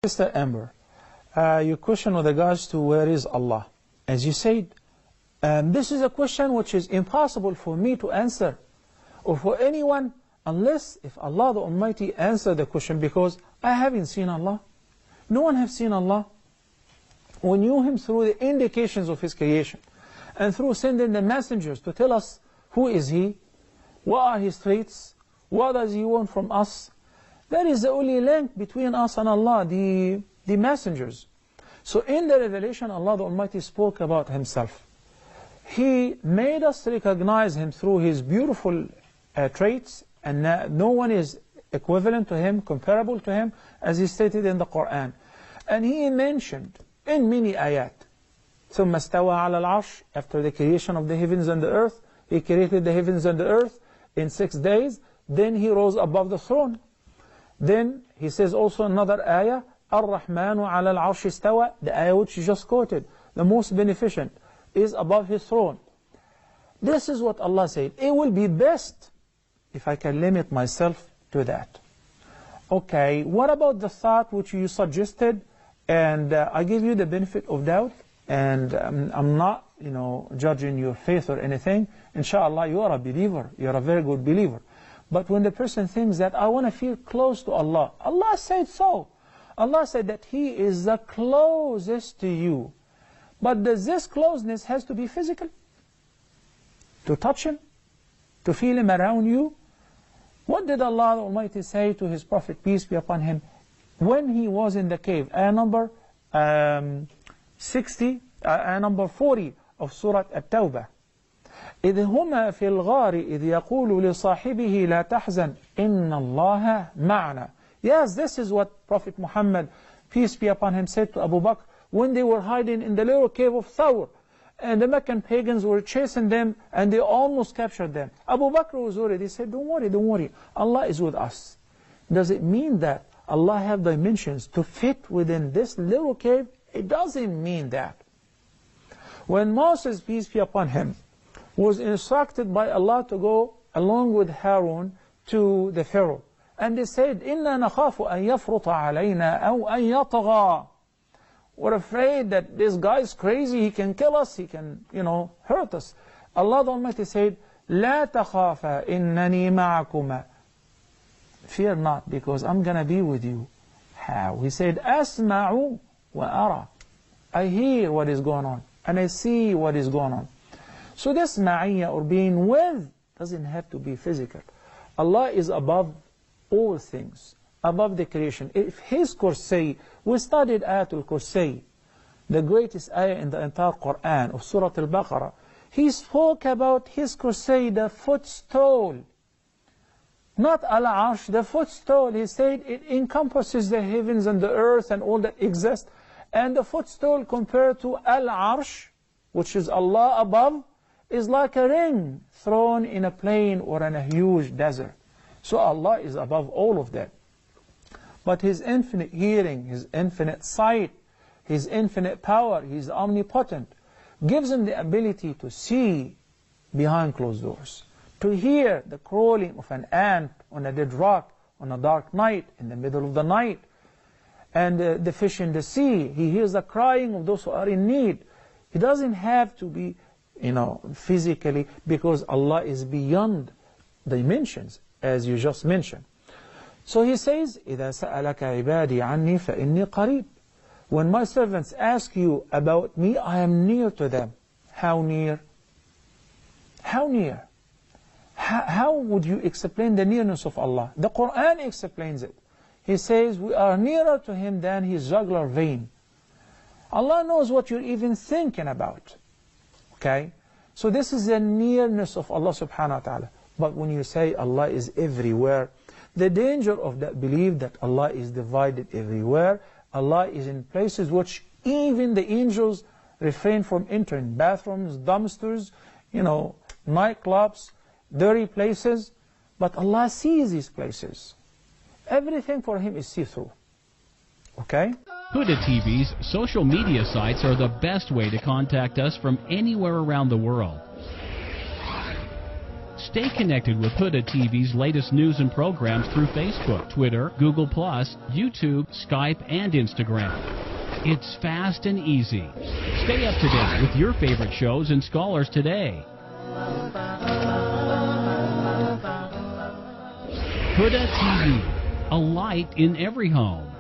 Sister Amber, your question with regards to where is Allah? As you said, this is a question which is impossible for me to answer or for anyone unless if Allah the Almighty answer the question, because I haven't seen Allah. No one has seen Allah. We knew Him through the indications of His creation and through sending the messengers to tell us who is He, what are His traits, what does He want from us. That is the only link between us and Allah, the messengers. So in the revelation, Allah the Almighty spoke about Himself. He made us recognize Him through His beautiful traits, and no one is equivalent to Him, comparable to Him, as He stated in the Quran. And He mentioned in many ayat, ثُمَّ اسْتَوَى عَلَى الْعَرْشِ, after the creation of the heavens and the earth, He created the heavens and the earth in 6 days, then He rose above the throne. Then He says also another ayah, الرحمن على العرش استوى, the ayah which you just quoted, the most beneficent, is above His throne. This is what Allah said. It will be best if I can limit myself to that. Okay, what about the thought which you suggested? And I give you the benefit of doubt, and I'm not, judging your faith or anything. Inshallah, you are a believer. You are a very good believer. But when the person thinks that I want to feel close to Allah, Allah said so. Allah said that He is the closest to you. But does this closeness has to be physical? To touch Him? To feel Him around you? What did Allah Almighty say to His Prophet, peace be upon him, when he was in the cave? Ayah number 40 of Surah At-Tawbah. إذ هما في الغار إذ يقول لصاحبه لا تحزن إن الله معنا. Yes, this is what Prophet Muhammad, peace be upon him, said to Abu Bakr when they were hiding in the little cave of Thawr, and the Meccan pagans were chasing them and they almost captured them. Abu Bakr was worried. He said, don't worry, Allah is with us. Does it mean that Allah have dimensions to fit within this little cave? It doesn't mean that. When Moses, peace be upon him, was instructed by Allah to go along with Harun to the Pharaoh, and they said, إِنَّا نَخَافُ أَن يَفْرُطَ عَلَيْنَا أَوْ أَن يَطْغَى. We're afraid that this guy is crazy, he can kill us, he can, hurt us. Allah the Almighty said, لَا تَخَافَ إِنَّنِي مَعَكُمَا. Fear not, because I'm going to be with you. How? He said, أَسْمَعُ وَأَرَى. I hear what is going on, and I see what is going on. So this ma'iyya, or being with, doesn't have to be physical. Allah is above all things, above the creation. If His Kursi, we studied Ayatul Kursi, the greatest ayah in the entire Quran of Surah Al-Baqarah. He spoke about His Kursi, the footstool. Not Al-Arsh, the footstool. He said it encompasses the heavens and the earth and all that exists. And the footstool compared to Al-Arsh, which is Allah above, is like a ring thrown in a plain or in a huge desert. So Allah is above all of that. But His infinite hearing, His infinite sight, His infinite power, He's omnipotent, gives Him the ability to see behind closed doors, to hear the crawling of an ant on a dead rock on a dark night, in the middle of the night, and the fish in the sea. He hears the crying of those who are in need. He doesn't have to be physically, because Allah is beyond dimensions, as you just mentioned. So He says, إِذَا سَأَلَكَ عِبَادِي عَنِّي فَإِنِّي قَرِيبٌ. When my servants ask you about me, I am near to them. How near? How near? How would you explain the nearness of Allah? The Quran explains it. He says, we are nearer to Him than His jugular vein. Allah knows what you're even thinking about. Okay? So this is the nearness of Allah subhanahu wa ta'ala. But when you say Allah is everywhere, the danger of that belief that Allah is divided everywhere, Allah is in places which even the angels refrain from entering. Bathrooms, dumpsters, nightclubs, dirty places. But Allah sees these places. Everything for Him is see-through. Okay? Huda TV's social media sites are the best way to contact us from anywhere around the world. Stay connected with Huda TV's latest news and programs through Facebook, Twitter, Google+, YouTube, Skype, and Instagram. It's fast and easy. Stay up to date with your favorite shows and scholars today. Huda TV, a light in every home.